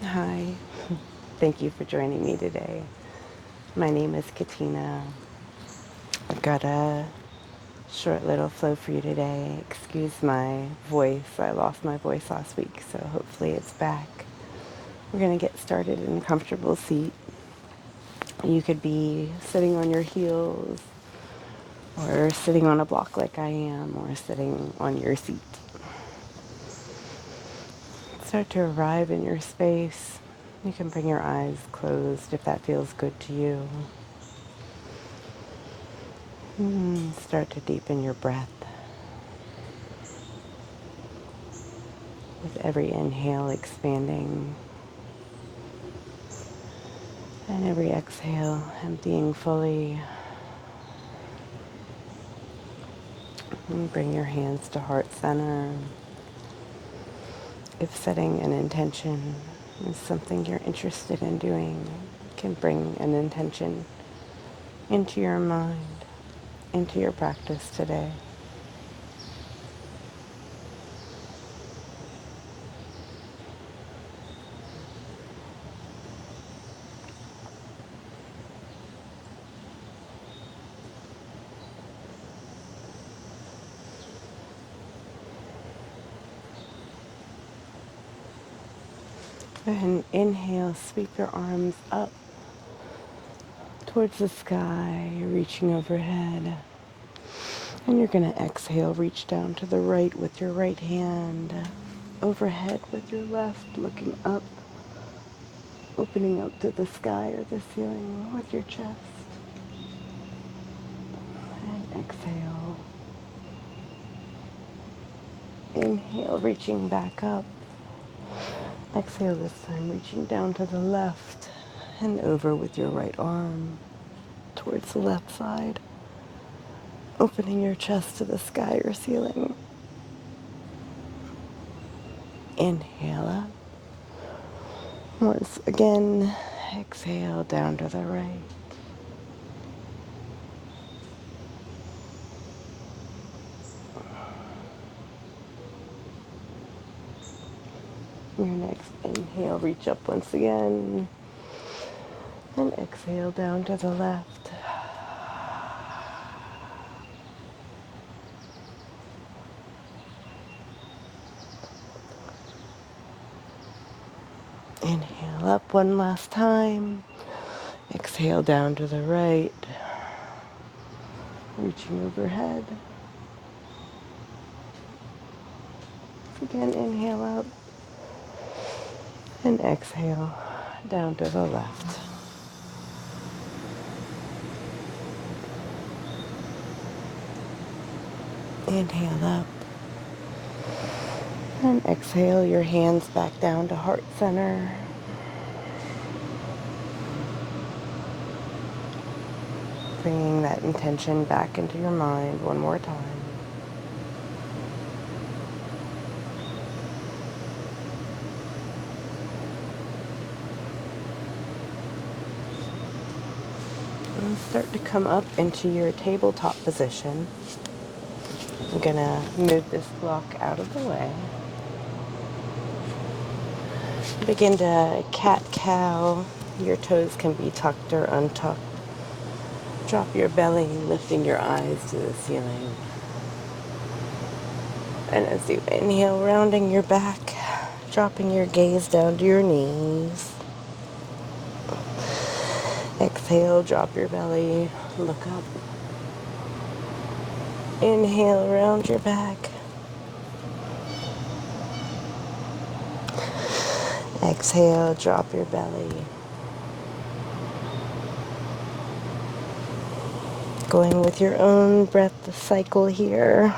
Hi, thank you for joining me today. My name is Katina. I've got a short little flow for you today. Excuse my voice. I lost my voice last week, so hopefully it's back. We're going to get started in a comfortable seat. You could be sitting on your heels, or sitting on a block like I am, or sitting on your seat. Start to arrive in your space. You can bring your eyes closed if that feels good to you. Start to deepen your breath. With every inhale expanding and every exhale emptying fully. And bring your hands to heart center. If setting an intention is something you're interested in doing, you can bring an intention into your mind, into your practice today. And inhale, sweep your arms up towards the sky, reaching overhead. And you're going to exhale, reach down to the right with your right hand, overhead with your left, looking up, opening up to the sky or the ceiling with your chest. And exhale. Inhale, reaching back up. Exhale this time, reaching down to the left and over with your right arm towards the left side, opening your chest to the sky or ceiling. Inhale up. Once again, exhale down to the right. Your next inhale, reach up once again. And exhale down to the left. Inhale up one last time. Exhale down to the right. Reaching overhead. Again, inhale up. And exhale down to the left. Inhale up. And exhale your hands back down to heart center. Bringing that intention back into your mind one more time. And start to come up into your tabletop position. I'm gonna move this block out of the way. Begin to cat-cow. Your toes can be tucked or untucked. Drop your belly, lifting your eyes to the ceiling. And as you inhale, rounding your back, dropping your gaze down to your knees. Exhale, drop your belly, look up. Inhale, round your back. Exhale, drop your belly. Going with your own breath cycle here.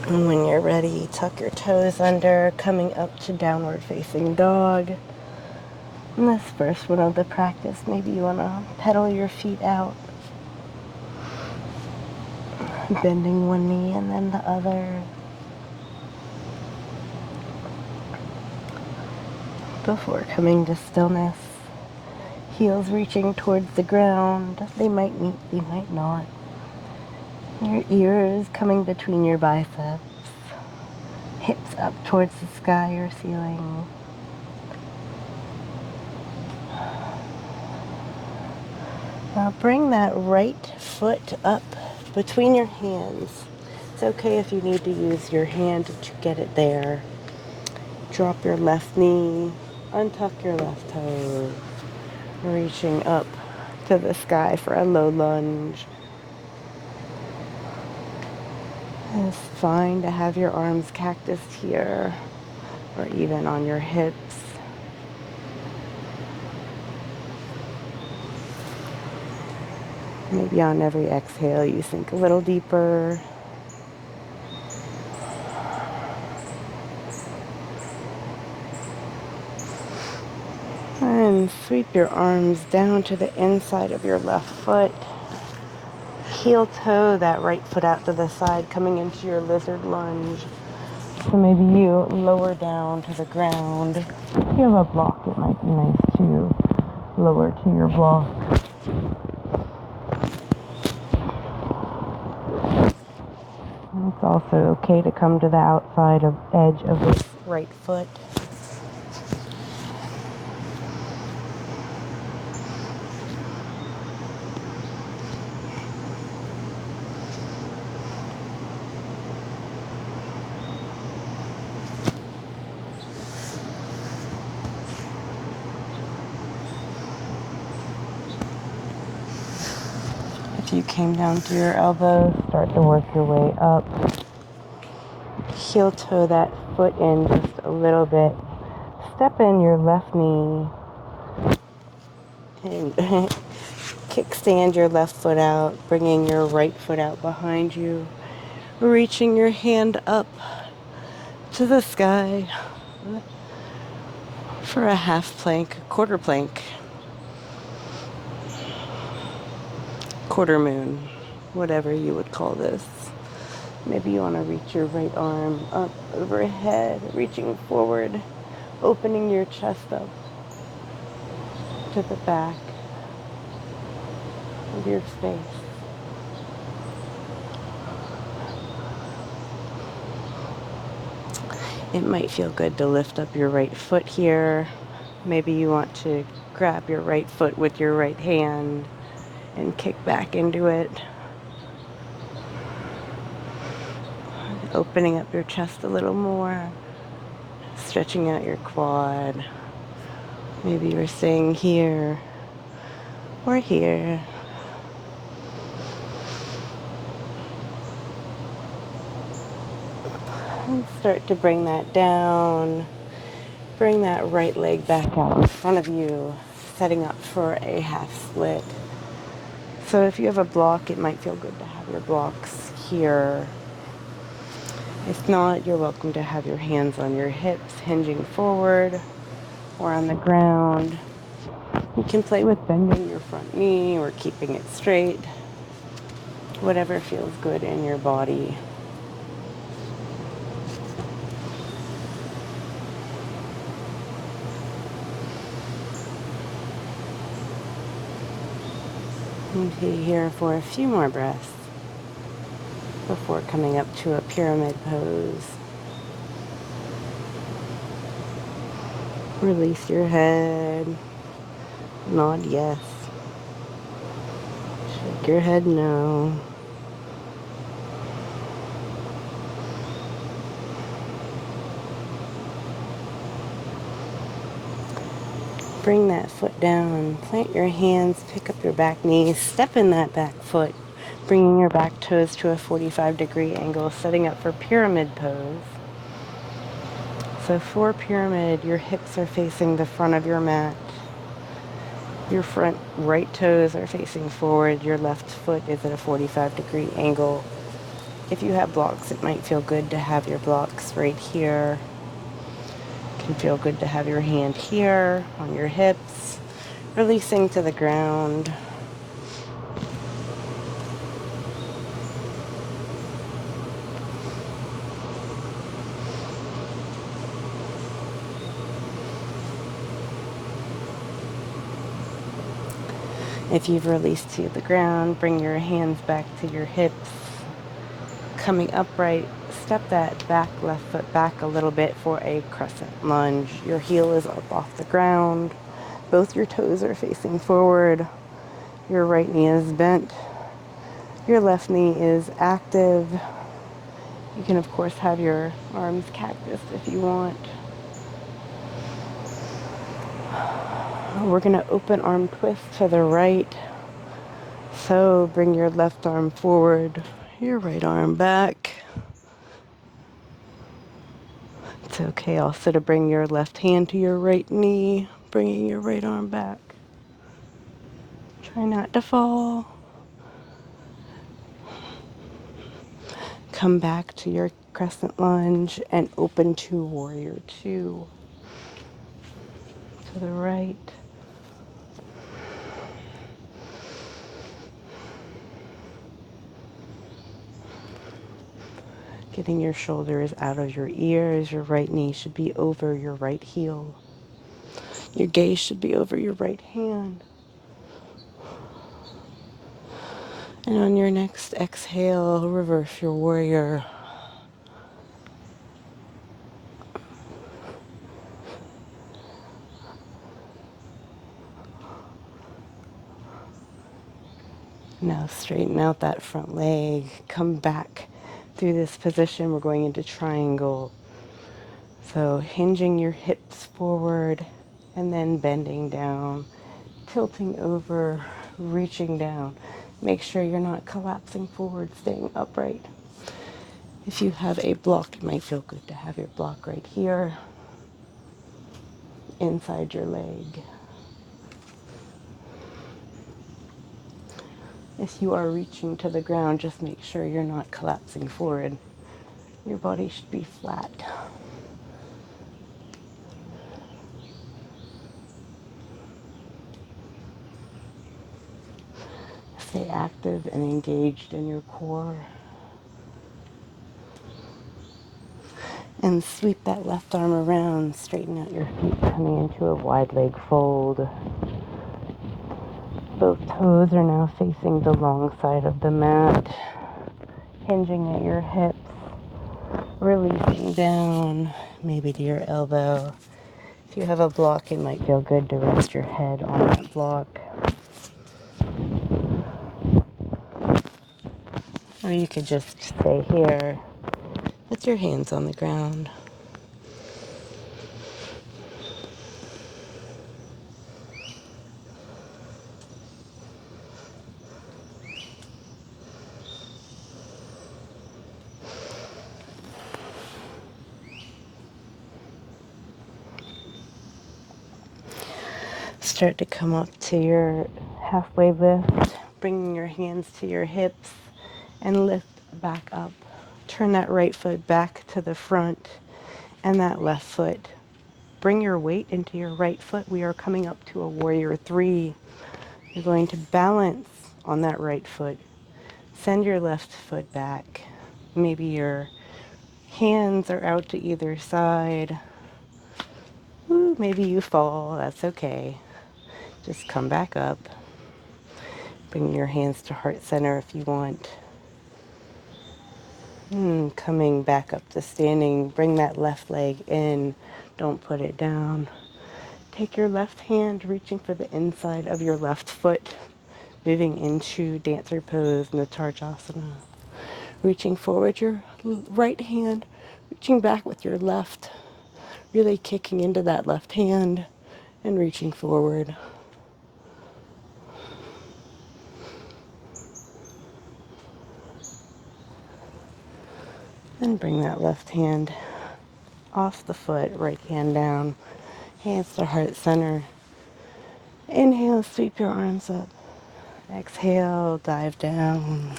And when you're ready, tuck your toes under, coming up to downward facing dog. In this first one of the practice, maybe you want to pedal your feet out, bending one knee and then the other, before coming to stillness. Heels reaching towards the ground. They might meet, they might not. Your ears coming between your biceps. Hips up towards the sky or ceiling. Now bring that right foot up between your hands. It's okay if you need to use your hand to get it there. Drop your left knee, untuck your left toe, reaching up to the sky for a low lunge. It's fine to have your arms cactused here or even on your hips. Maybe on every exhale you sink a little deeper. And sweep your arms down to the inside of your left foot. Heel toe that right foot out to the side, coming into your lizard lunge. So maybe you lower down to the ground. If you have a block, it might be nice to lower to your block. And it's also okay to come to the outside of edge of this right foot. If you came down to your elbow, start to work your way up. Heel toe that foot in just a little bit. Step in your left knee and kickstand your left foot out, bringing your right foot out behind you, reaching your hand up to the sky for a half plank, quarter plank, quarter moon, whatever you would call this. Maybe you want to reach your right arm up overhead, reaching forward, opening your chest up to the back of your space. It might feel good to lift up your right foot here. Maybe you want to grab your right foot with your right hand and kick back into it. Opening up your chest a little more, stretching out your quad. Maybe you're staying here or here. And start to bring that down. Bring that right leg back out in front of you, setting up for a half split. So if you have a block, it might feel good to have your blocks here. If not, you're welcome to have your hands on your hips, hinging forward or on the ground. You can play with bending your front knee or keeping it straight. Whatever feels good in your body. And be here for a few more breaths before coming up to a pyramid pose. Release your head. Nod yes. Shake your head no. Bring that foot down, plant your hands, pick up your back knees, step in that back foot, bringing your back toes to a 45-degree angle, setting up for pyramid pose. So for pyramid, your hips are facing the front of your mat. Your front right toes are facing forward. Your left foot is at a 45-degree angle. If you have blocks, it might feel good to have your blocks right here. It can feel good to have your hand here on your hips, releasing to the ground. If you've released to the ground, bring your hands back to your hips. Coming upright, step that left foot back a little bit for a crescent lunge. Your heel is up off the ground. Both your toes are facing forward. Your right knee is bent. Your left knee is active. You can, of course, have your arms cactus if you want. We're going to open arm twist to the right. So bring your left arm forward, your right arm back. It's okay also to bring your left hand to your right knee, bringing your right arm back. Try not to fall. Come back to your crescent lunge and open to warrior two. To the right. Getting your shoulders out of your ears. Your right knee should be over your right heel. Your gaze should be over your right hand. And on your next exhale, reverse your warrior. Now straighten out that front leg. Come back through this position. We're going into triangle. So hinging your hips forward and then bending down, tilting over, reaching down. Make sure you're not collapsing forward, staying upright. If you have a block, it might feel good to have your block right here, inside your leg. If you are reaching to the ground, just make sure you're not collapsing forward. Your body should be flat. Stay active and engaged in your core. And sweep that left arm around, straighten out your feet, coming into a wide leg fold. Both toes are now facing the long side of the mat, hinging at your hips, releasing down, maybe to your elbow. If you have a block, it might feel good to rest your head on that block. Or you could just stay here with your hands on the ground. Start to come up to your halfway lift, bringing your hands to your hips and lift back up. Turn that right foot back to the front and that left foot. Bring your weight into your right foot. We are coming up to a warrior three. You're going to balance on that right foot. Send your left foot back. Maybe your hands are out to either side. Ooh, maybe you fall. That's okay. Just come back up. Bring your hands to heart center if you want. Coming back up to standing. Bring that left leg in. Don't put it down. Take your left hand, reaching for the inside of your left foot. Moving into dancer pose, Natarjasana. Reaching forward your right hand. Reaching back with your left. Really kicking into that left hand and reaching forward. And bring that left hand off the foot, right hand down, hands to heart center. Inhale, sweep your arms up. Exhale, dive down,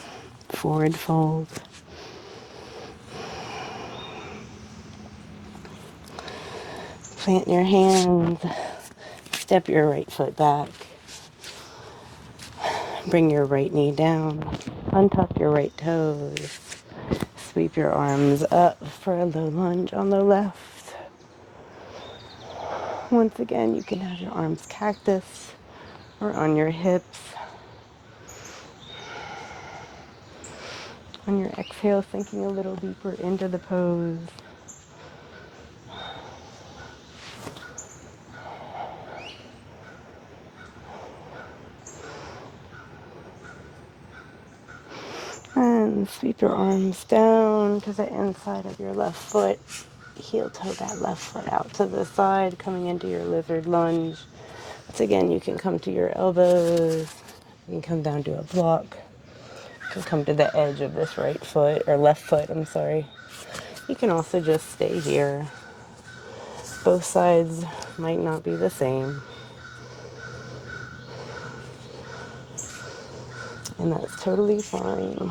forward fold. Plant your hands, step your right foot back. Bring your right knee down, untuck your right toes. Sweep your arms up for a low lunge on the left. Once again, you can have your arms cactus or on your hips. On your exhale, sinking a little deeper into the pose. And sweep your arms down to the inside of your left foot. Heel toe that left foot out to the side, coming into your lizard lunge. Once again, you can come to your elbows. You can come down to a block. You can come to the edge of this right foot, or left foot, I'm sorry. You can also just stay here. Both sides might not be the same. And that's totally fine.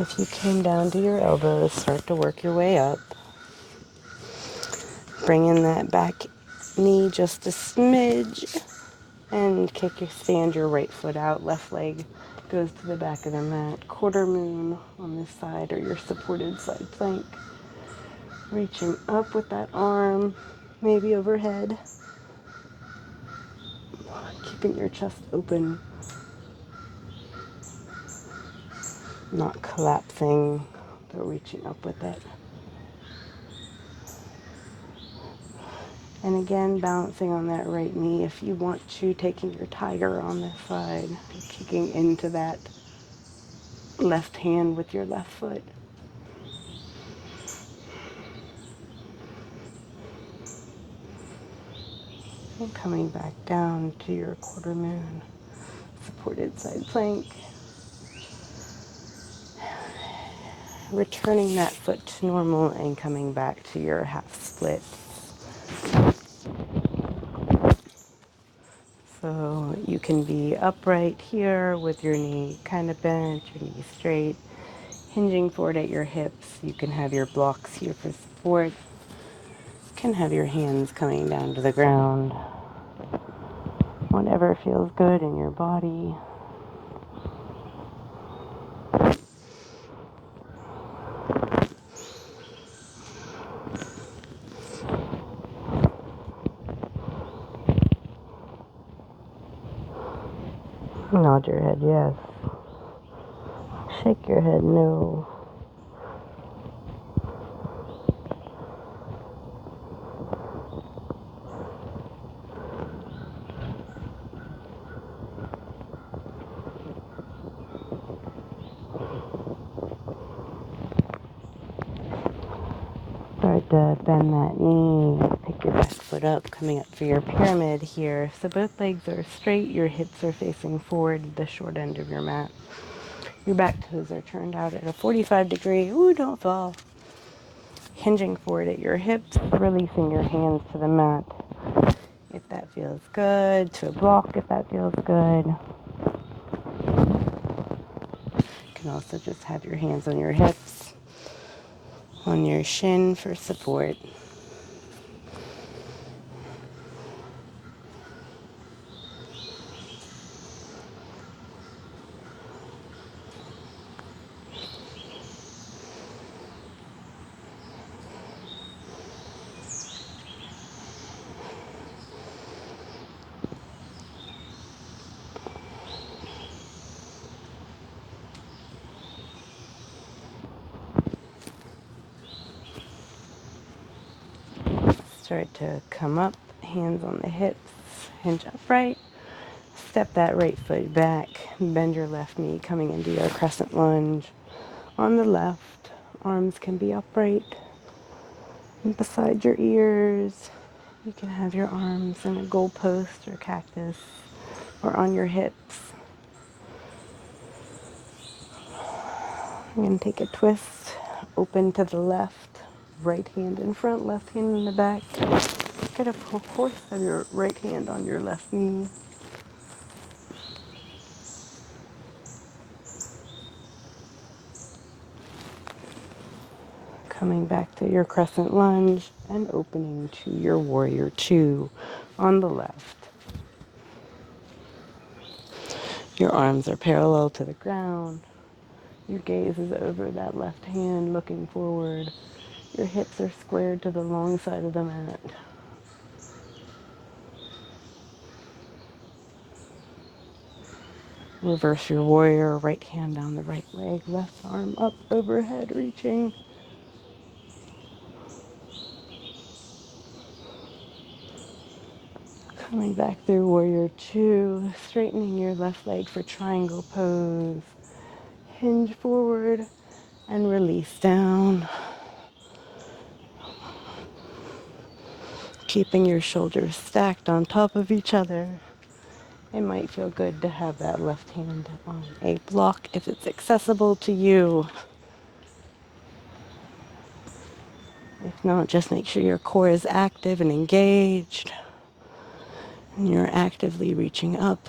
If you came down to your elbows, start to work your way up. Bring in that back knee just a smidge and stand your right foot out. Left leg goes to the back of the mat. Quarter moon on this side or your supported side plank. Reaching up with that arm, maybe overhead. Keeping your chest open. Not collapsing, but reaching up with it. And again, balancing on that right knee. If you want to, taking your tiger on this side, kicking into that left hand with your left foot. And coming back down to your quarter moon, supported side plank. Returning that foot to normal and coming back to your half split. So you can be upright here with your knee kind of bent, your knee straight, hinging forward at your hips. You can have your blocks here for support. You can have your hands coming down to the ground. Whatever feels good in your body. Nod your head yes. Shake your head no. Start to bend that knee. Pick your back foot up, coming up for your pyramid here. So both legs are straight, your hips are facing forward, the short end of your mat. Your back toes are turned out at a 45 degree. Ooh, don't fall. Hinging forward at your hips, releasing your hands to the mat. If that feels good, to a block if that feels good. You can also just have your hands on your hips, on your shin for support. Start to come up, hands on the hips, hinge upright. Step that right foot back, bend your left knee, coming into your crescent lunge. On the left, arms can be upright and beside your ears. You can have your arms in a goalpost or cactus or on your hips. I'm going to take a twist, open to the left, right hand in front, left hand in the back. Get a force of your right hand on your left knee. Coming back to your crescent lunge and opening to your warrior two on the left. Your arms are parallel to the ground. Your gaze is over that left hand looking forward. Your hips are squared to the long side of the mat. Reverse your warrior, right hand down the right leg, left arm up overhead, reaching. Coming back through warrior two, straightening your left leg for triangle pose. Hinge forward and release down. Keeping your shoulders stacked on top of each other. It might feel good to have that left hand on a block if it's accessible to you. If not, just make sure your core is active and engaged. And you're actively reaching up.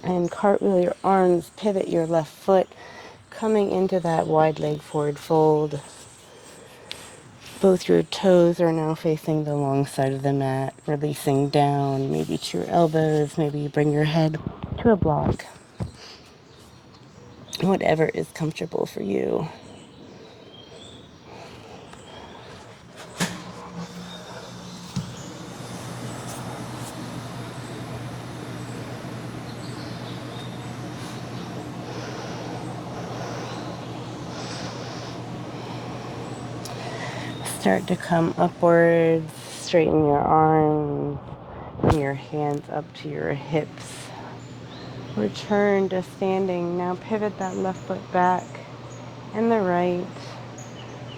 And cartwheel your arms, pivot your left foot, coming into that wide leg forward fold. Both your toes are now facing the long side of the mat, releasing down, maybe to your elbows, maybe you bring your head to a block. Whatever is comfortable for you. Start to come upwards, straighten your arms, bring your hands up to your hips. Return to standing. Now pivot that left foot back and the right.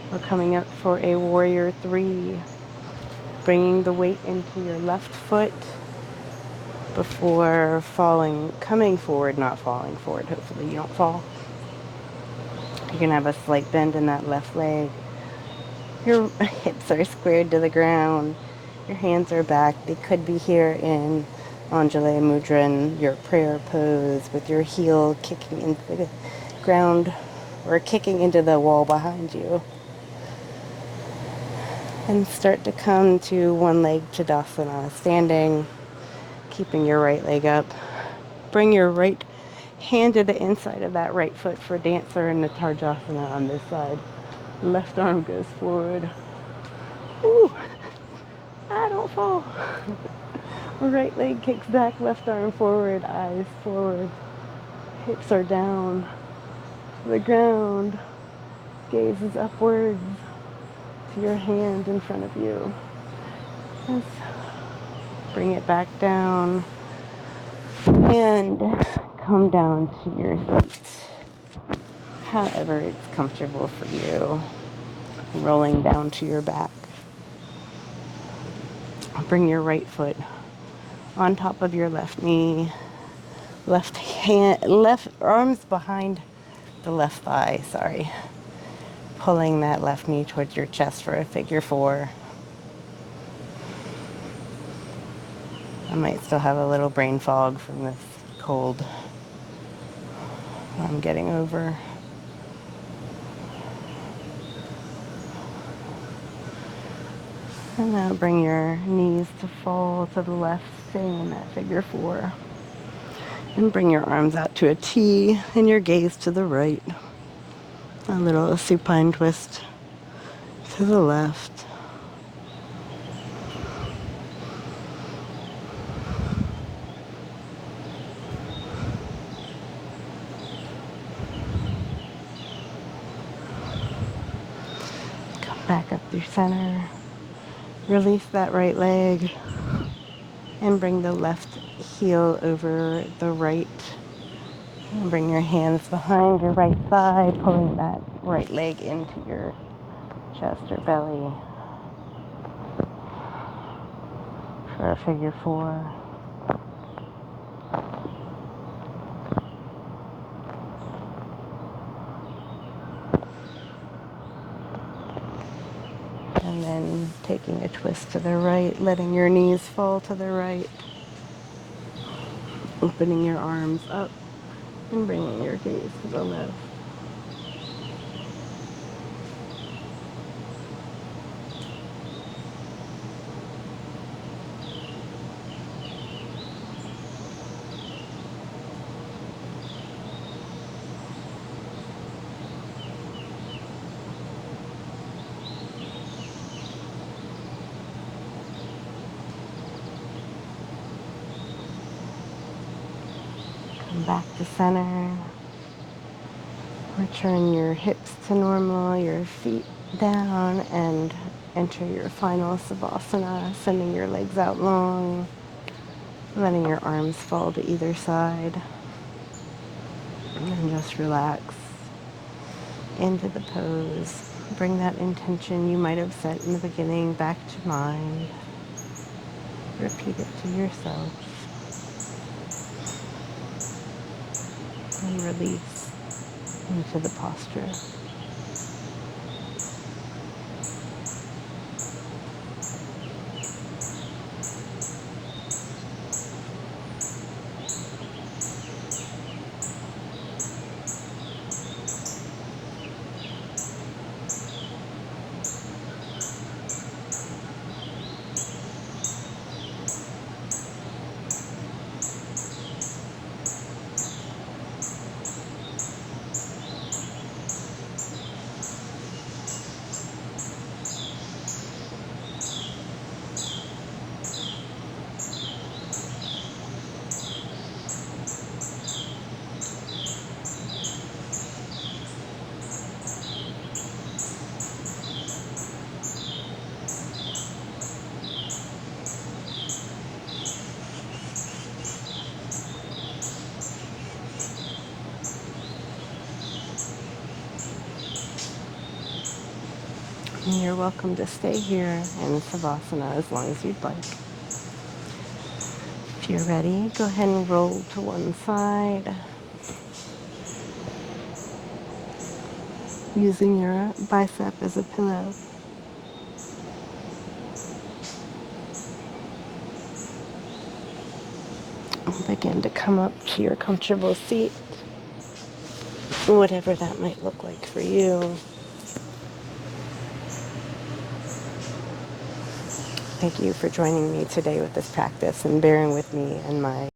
We're coming up for a warrior three. Bringing the weight into your left foot before falling, coming forward, not falling forward. Hopefully you don't fall. You're going to have a slight bend in that left leg. Your hips are squared to the ground. Your hands are back. They could be here in Anjali Mudra, your prayer pose, with your heel kicking into the ground or kicking into the wall behind you. And start to come to one leg Tadasana, standing, keeping your right leg up. Bring your right hand to the inside of that right foot for dancer and the Tarjasana on this side. Left arm goes forward. Ooh, I don't fall. Right leg kicks back, left arm forward, eyes forward. Hips are down to the ground. Gaze is upwards to your hand in front of you. Just bring it back down and come down to your feet. However it's comfortable for you. Rolling down to your back. Bring your right foot on top of your left knee. Left hand, left arms behind the left thigh, sorry. Pulling that left knee towards your chest for a figure four. I might still have a little brain fog from this cold I'm getting over. And now bring your knees to fall to the left, staying in that figure four. And bring your arms out to a T and your gaze to the right. A little supine twist to the left. Come back up through center. Release that right leg and bring the left heel over the right. And bring your hands behind your right thigh, pulling that right leg into your chest or belly for a figure four. And then taking a twist to the right, letting your knees fall to the right. Opening your arms up and bringing your gaze to the left. back to center. Return your hips to normal, your feet down, and enter your final Savasana, sending your legs out long, letting your arms fall to either side, and just relax into the pose. Bring that intention you might have set in the beginning back to mind. Repeat it to yourself and release into the posture. And you're welcome to stay here in Savasana as long as you'd like. If you're ready, go ahead and roll to one side, using your bicep as a pillow. Begin to come up to your comfortable seat, whatever that might look like for you. Thank you for joining me today with this practice and bearing with me and my